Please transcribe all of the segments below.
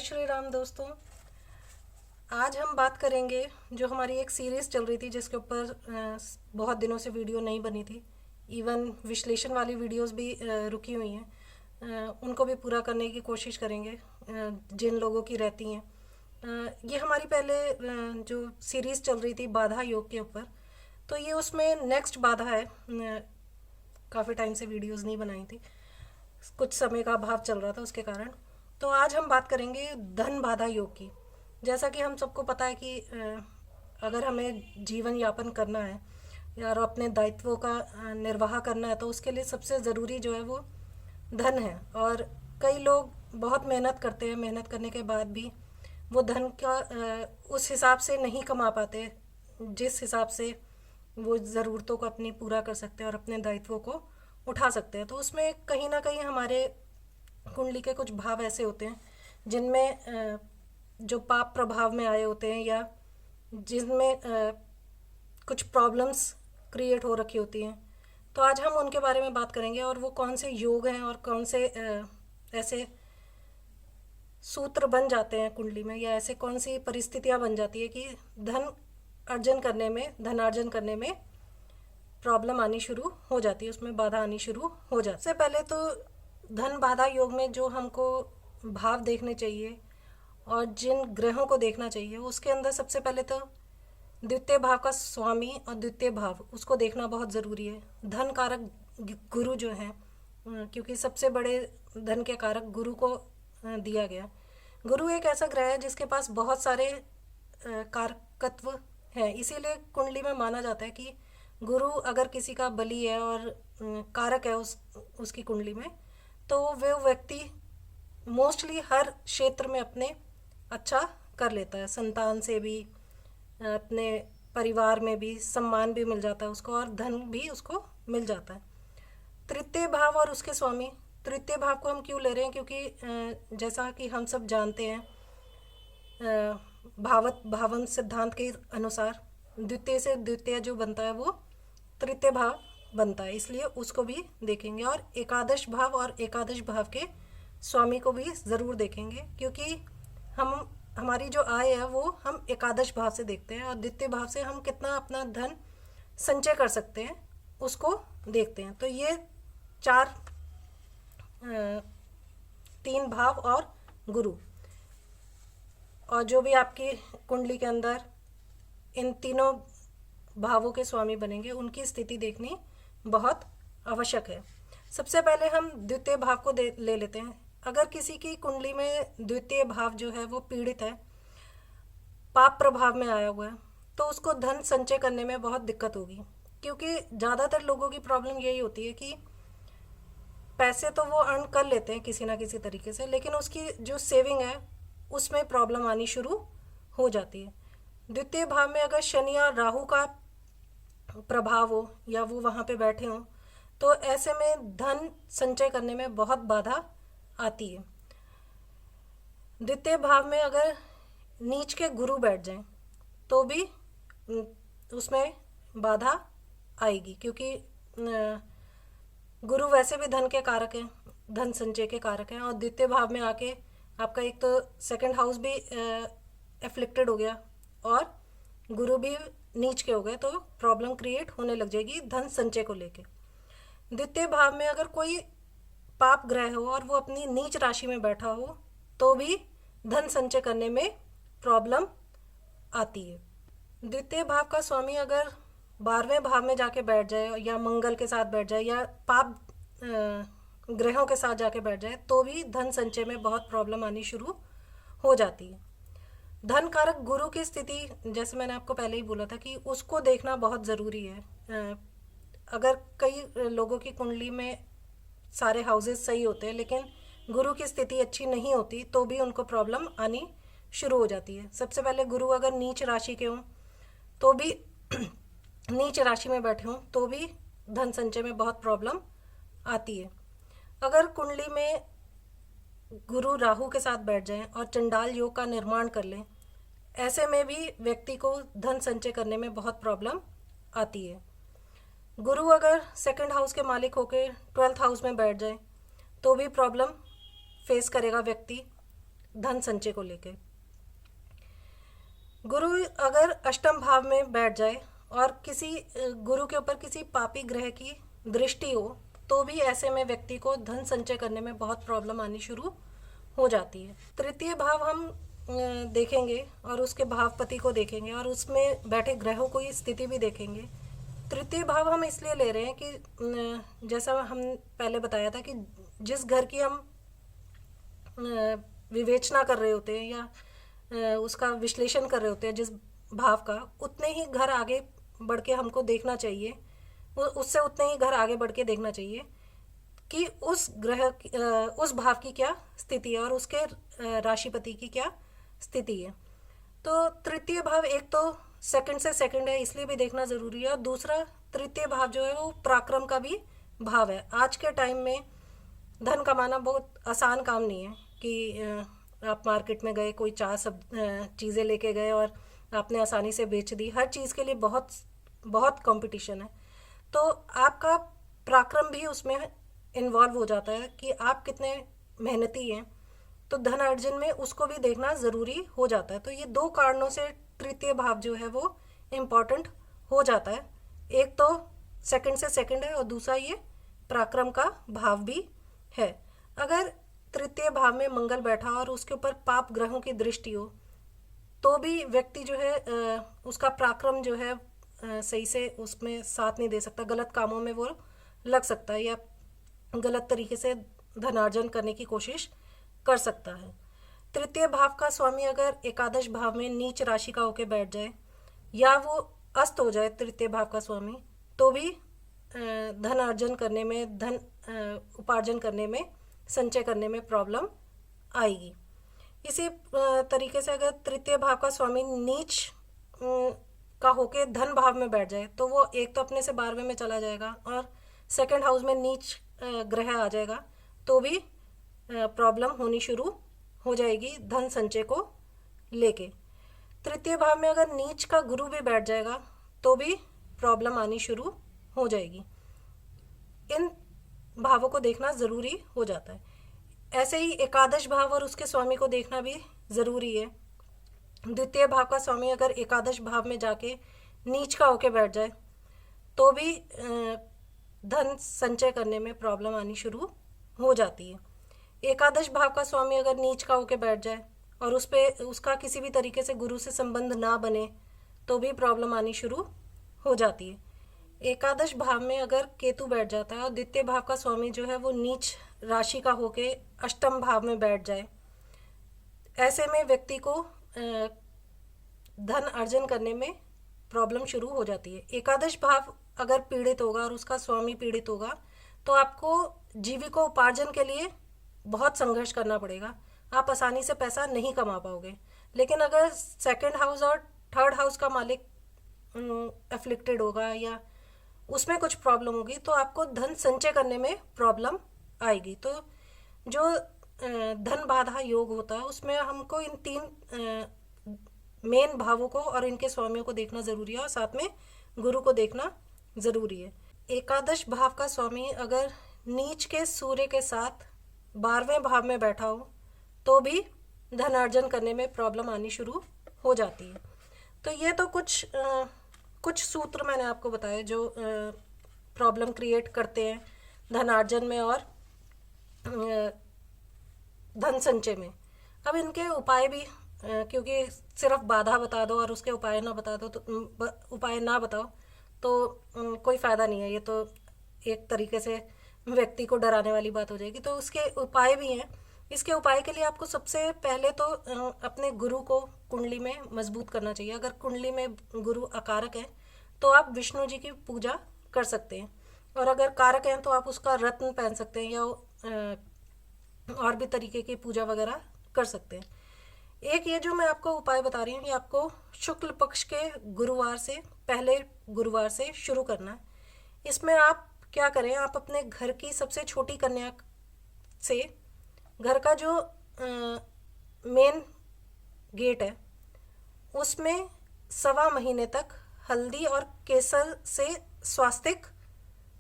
श्री राम दोस्तों। आज हम बात करेंगे जो हमारी एक सीरीज़ चल रही थी जिसके ऊपर बहुत दिनों से वीडियो नहीं बनी थी। इवन विश्लेषण वाली वीडियोस भी रुकी हुई हैं। उनको भी पूरा करने की कोशिश करेंगे जिन लोगों की रहती हैं। ये हमारी पहले जो सीरीज़ चल रही थी बाधा योग के ऊपर, तो ये उसमें नेक्स्ट बाधा है। काफ़ी टाइम से वीडियोस नहीं बनाई थी, कुछ समय का अभाव चल रहा था उसके कारण। तो आज हम बात करेंगे धन बाधा योग की। जैसा कि हम सबको पता है कि अगर हमें जीवन यापन करना है या अपने दायित्वों का निर्वाह करना है तो उसके लिए सबसे ज़रूरी जो है वो धन है। और कई लोग बहुत मेहनत करते हैं, मेहनत करने के बाद भी वो धन का उस हिसाब से नहीं कमा पाते जिस हिसाब से वो ज़रूरतों को अपनी पूरा कर सकते हैं और अपने दायित्वों को उठा सकते हैं। तो उसमें कहीं ना कहीं हमारे कुंडली के कुछ भाव ऐसे होते हैं जिनमें जो पाप प्रभाव में आए होते हैं या जिनमें कुछ प्रॉब्लम्स क्रिएट हो रखी होती हैं। तो आज हम उनके बारे में बात करेंगे और वो कौन से योग हैं और कौन से ऐसे सूत्र बन जाते हैं कुंडली में, या ऐसे कौन सी परिस्थितियां बन जाती है कि धनार्जन करने में प्रॉब्लम आनी शुरू हो जाती है, उसमें बाधा आनी शुरू हो जाती है। सबसे पहले तो धन बाधा योग में जो हमको भाव देखने चाहिए और जिन ग्रहों को देखना चाहिए, उसके अंदर सबसे पहले तो द्वितीय भाव का स्वामी और द्वितीय भाव उसको देखना बहुत ज़रूरी है। धन कारक गुरु जो है, क्योंकि सबसे बड़े धन के कारक गुरु को दिया गया। गुरु एक ऐसा ग्रह है जिसके पास बहुत सारे कारकत्व हैं, इसीलिए कुंडली में माना जाता है कि गुरु अगर किसी का बली है और कारक है उसकी कुंडली में, तो वह व्यक्ति मोस्टली हर क्षेत्र में अपने अच्छा कर लेता है। संतान से भी, अपने परिवार में भी सम्मान भी मिल जाता है उसको और धन भी उसको मिल जाता है। तृतीय भाव और उसके स्वामी, तृतीय भाव को हम क्यों ले रहे हैं, क्योंकि जैसा कि हम सब जानते हैं भावन सिद्धांत के अनुसार द्वितीय से द्वितीय जो बनता है वो तृतीय भाव बनता है, इसलिए उसको भी देखेंगे। और एकादश भाव और एकादश भाव के स्वामी को भी ज़रूर देखेंगे, क्योंकि हमारी जो आय है वो हम एकादश भाव से देखते हैं और द्वितीय भाव से हम कितना अपना धन संचय कर सकते हैं उसको देखते हैं। तो ये तीन भाव और गुरु, और जो भी आपकी कुंडली के अंदर इन तीनों भावों के स्वामी बनेंगे उनकी स्थिति देखनी बहुत आवश्यक है। सबसे पहले हम द्वितीय भाव को ले लेते हैं। अगर किसी की कुंडली में द्वितीय भाव जो है वो पीड़ित है, पाप प्रभाव में आया हुआ है, तो उसको धन संचय करने में बहुत दिक्कत होगी, क्योंकि ज़्यादातर लोगों की प्रॉब्लम यही होती है कि पैसे तो वो अर्न कर लेते हैं किसी ना किसी तरीके से, लेकिन उसकी जो सेविंग है उसमें प्रॉब्लम आनी शुरू हो जाती है। द्वितीय भाव में अगर शनि और राहु का प्रभाव हो या वो वहाँ पे बैठे हों, तो ऐसे में धन संचय करने में बहुत बाधा आती है। द्वितीय भाव में अगर नीच के गुरु बैठ जाएं तो भी उसमें बाधा आएगी, क्योंकि गुरु वैसे भी धन के कारक हैं, धन संचय के कारक हैं, और द्वितीय भाव में आके आपका एक तो सेकंड हाउस भी एफ्लिक्टेड हो गया और गुरु भी नीच के हो गए, तो प्रॉब्लम क्रिएट होने लग जाएगी धन संचय को लेके। द्वितीय भाव में अगर कोई पाप ग्रह हो और वो अपनी नीच राशि में बैठा हो तो भी धन संचय करने में प्रॉब्लम आती है। द्वितीय भाव का स्वामी अगर 12वें भाव में जाके बैठ जाए या मंगल के साथ बैठ जाए या पाप ग्रहों के साथ जाके बैठ जाए तो भी धन संचय में बहुत प्रॉब्लम आनी शुरू हो जाती है। धन कारक गुरु की स्थिति, जैसे मैंने आपको पहले ही बोला था कि उसको देखना बहुत ज़रूरी है। अगर कई लोगों की कुंडली में सारे हाउसेस सही होते हैं लेकिन गुरु की स्थिति अच्छी नहीं होती तो भी उनको प्रॉब्लम आनी शुरू हो जाती है। सबसे पहले गुरु अगर नीच राशि के हों तो भी नीच राशि में बैठे हों तो भी धन संचय में बहुत प्रॉब्लम आती है। अगर कुंडली में गुरु राहु के साथ बैठ जाएं और चंडाल योग का निर्माण कर लें, ऐसे में भी व्यक्ति को धन संचय करने में बहुत प्रॉब्लम आती है। गुरु अगर सेकंड हाउस के मालिक होकर 12th हाउस में बैठ जाए तो भी प्रॉब्लम फेस करेगा व्यक्ति। धन संचय को लेके। गुरु अगर अष्टम भाव में बैठ जाए और किसी गुरु के ऊपर किसी पापी ग्रह की दृष्टि हो तो भी ऐसे में व्यक्ति को धन संचय करने में बहुत प्रॉब्लम आनी शुरू हो जाती है। तृतीय भाव हम देखेंगे और उसके भावपति को देखेंगे और उसमें बैठे ग्रहों को स्थिति भी देखेंगे। तृतीय भाव हम इसलिए ले रहे हैं कि जैसा हम पहले बताया था कि जिस घर की हम विवेचना कर रहे होते हैं या उसका विश्लेषण कर रहे होते हैं जिस भाव का, उतने ही घर आगे बढ़ के हमको देखना चाहिए, उससे उतने ही घर आगे बढ़ के देखना चाहिए कि उस ग्रह उस भाव की क्या स्थिति है और उसके राशिपति की क्या स्थिति है। तो तृतीय भाव एक तो सेकंड से सेकंड है इसलिए भी देखना ज़रूरी है, और दूसरा तृतीय भाव जो है वो पराक्रम का भी भाव है। आज के टाइम में धन कमाना बहुत आसान काम नहीं है कि आप मार्केट में गए, कोई सब चीज़ें लेके गए और आपने आसानी से बेच दी। हर चीज़ के लिए बहुत बहुत कंपटीशन है, तो आपका पराक्रम भी उसमें इन्वॉल्व हो जाता है कि आप कितने मेहनती हैं। तो धन अर्जन में उसको भी देखना ज़रूरी हो जाता है। तो ये दो कारणों से तृतीय भाव जो है वो इम्पॉर्टेंट हो जाता है। एक तो सेकंड से सेकंड है और दूसरा ये पराक्रम का भाव भी है। अगर तृतीय भाव में मंगल बैठा और उसके ऊपर पाप ग्रहों की दृष्टि हो तो भी व्यक्ति जो है उसका पराक्रम जो है सही से उसमें साथ नहीं दे सकता, गलत कामों में वो लग सकता है या गलत तरीके से धनार्जन करने की कोशिश कर सकता है। तृतीय भाव का स्वामी अगर एकादश भाव में नीच राशि का होकर बैठ जाए या वो अस्त हो जाए तृतीय भाव का स्वामी, तो भी धन अर्जन करने में, धन उपार्जन करने में, संचय करने में प्रॉब्लम आएगी। इसी तरीके से अगर तृतीय भाव का स्वामी नीच का होके धन भाव में बैठ जाए तो वो एक तो अपने से 12वें में चला जाएगा और सेकंड हाउस में नीच ग्रह आ जाएगा, तो भी प्रॉब्लम होनी शुरू हो जाएगी धन संचय को लेके। तृतीय भाव में अगर नीच का गुरु भी बैठ जाएगा तो भी प्रॉब्लम आनी शुरू हो जाएगी। इन भावों को देखना ज़रूरी हो जाता है। ऐसे ही एकादश भाव और उसके स्वामी को देखना भी ज़रूरी है। द्वितीय भाव का स्वामी अगर एकादश भाव में जाके नीच का होके बैठ जाए तो भी धन संचय करने में प्रॉब्लम आनी शुरू हो जाती है। एकादश भाव का स्वामी अगर नीच का होके बैठ जाए और उस पे उसका किसी भी तरीके से गुरु से संबंध ना बने तो भी प्रॉब्लम आनी शुरू हो जाती है। एकादश भाव में अगर केतु बैठ जाता है और द्वितीय भाव का स्वामी जो है वो नीच राशि का होके अष्टम भाव में बैठ जाए, ऐसे में व्यक्ति को धन अर्जन करने में प्रॉब्लम शुरू हो जाती है। एकादश भाव अगर पीड़ित होगा और उसका स्वामी पीड़ित होगा तो आपको जीविकोपार्जन के लिए बहुत संघर्ष करना पड़ेगा, आप आसानी से पैसा नहीं कमा पाओगे। लेकिन अगर सेकंड हाउस और थर्ड हाउस का मालिक अफ्लिक्टेड होगा या उसमें कुछ प्रॉब्लम होगी तो आपको धन संचय करने में प्रॉब्लम आएगी। तो जो धन बाधा योग होता है उसमें हमको इन तीन मेन भावों को और इनके स्वामियों को देखना ज़रूरी है और साथ में गुरु को देखना ज़रूरी है। एकादश भाव का स्वामी अगर नीच के सूर्य के साथ 12वें भाव में बैठा हो तो भी धन अर्जन करने में प्रॉब्लम आनी शुरू हो जाती है। तो ये तो कुछ सूत्र मैंने आपको बताए जो प्रॉब्लम क्रिएट करते हैं धनार्जन में और धन संचय में। अब इनके उपाय भी क्योंकि सिर्फ बाधा बता दो और उसके उपाय ना बता दो तो उपाय ना बताओ तो कोई फ़ायदा नहीं है। ये तो एक तरीके से व्यक्ति को डराने वाली बात हो जाएगी। तो उसके उपाय भी हैं। इसके उपाय के लिए आपको सबसे पहले तो अपने गुरु को कुंडली में मजबूत करना चाहिए। अगर कुंडली में गुरु अकारक है तो आप विष्णु जी की पूजा कर सकते हैं, और अगर कारक हैं तो आप उसका रत्न पहन सकते हैं या और भी तरीके की पूजा वगैरह कर सकते हैं। एक ये जो मैं आपको उपाय बता रही हूँ ये आपको शुक्ल पक्ष के गुरुवार से, पहले गुरुवार से शुरू करना है। इसमें आप क्या करें, आप अपने घर की सबसे छोटी कन्या से घर का जो मेन गेट है उसमें 1.25 महीने तक हल्दी और केसर से स्वास्तिक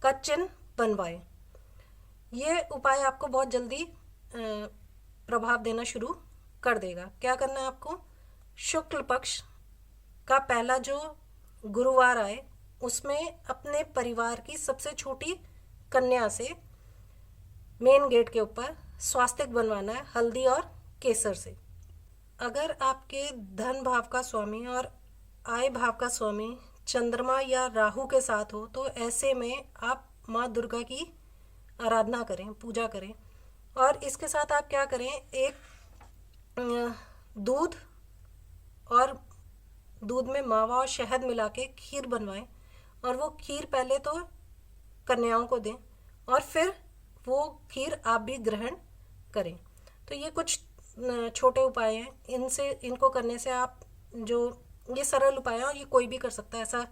का चिन्ह बनवाएं। ये उपाय आपको बहुत जल्दी प्रभाव देना शुरू कर देगा। क्या करना है आपको, शुक्ल पक्ष का पहला जो गुरुवार आए उसमें अपने परिवार की सबसे छोटी कन्या से मेन गेट के ऊपर स्वास्तिक बनवाना है हल्दी और केसर से। अगर आपके धन भाव का स्वामी और आय भाव का स्वामी चंद्रमा या राहु के साथ हो तो ऐसे में आप माँ दुर्गा की आराधना करें, पूजा करें। और इसके साथ आप क्या करें, एक दूध और दूध में मावा और शहद मिला के खीर बनवाएं और वो खीर पहले तो कन्याओं को दें और फिर वो खीर आप भी ग्रहण करें। तो ये कुछ छोटे उपाय हैं, इनको करने से आप जो ये सरल उपाय हैं और ये कोई भी कर सकता है। ऐसा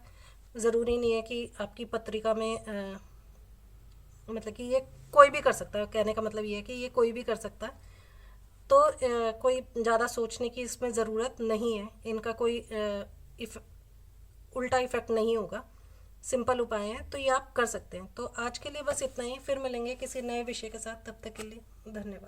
ज़रूरी नहीं है कि आपकी पत्रिका में मतलब कि ये कोई भी कर सकता है। कहने का मतलब ये है कि ये कोई भी कर सकता है। तो कोई ज़्यादा सोचने की इसमें ज़रूरत नहीं है, इनका कोई उल्टा इफेक्ट नहीं होगा, सिंपल उपाय हैं, तो ये आप कर सकते हैं। तो आज के लिए बस इतना ही, फिर मिलेंगे किसी नए विषय के साथ, तब तक के लिए धन्यवाद।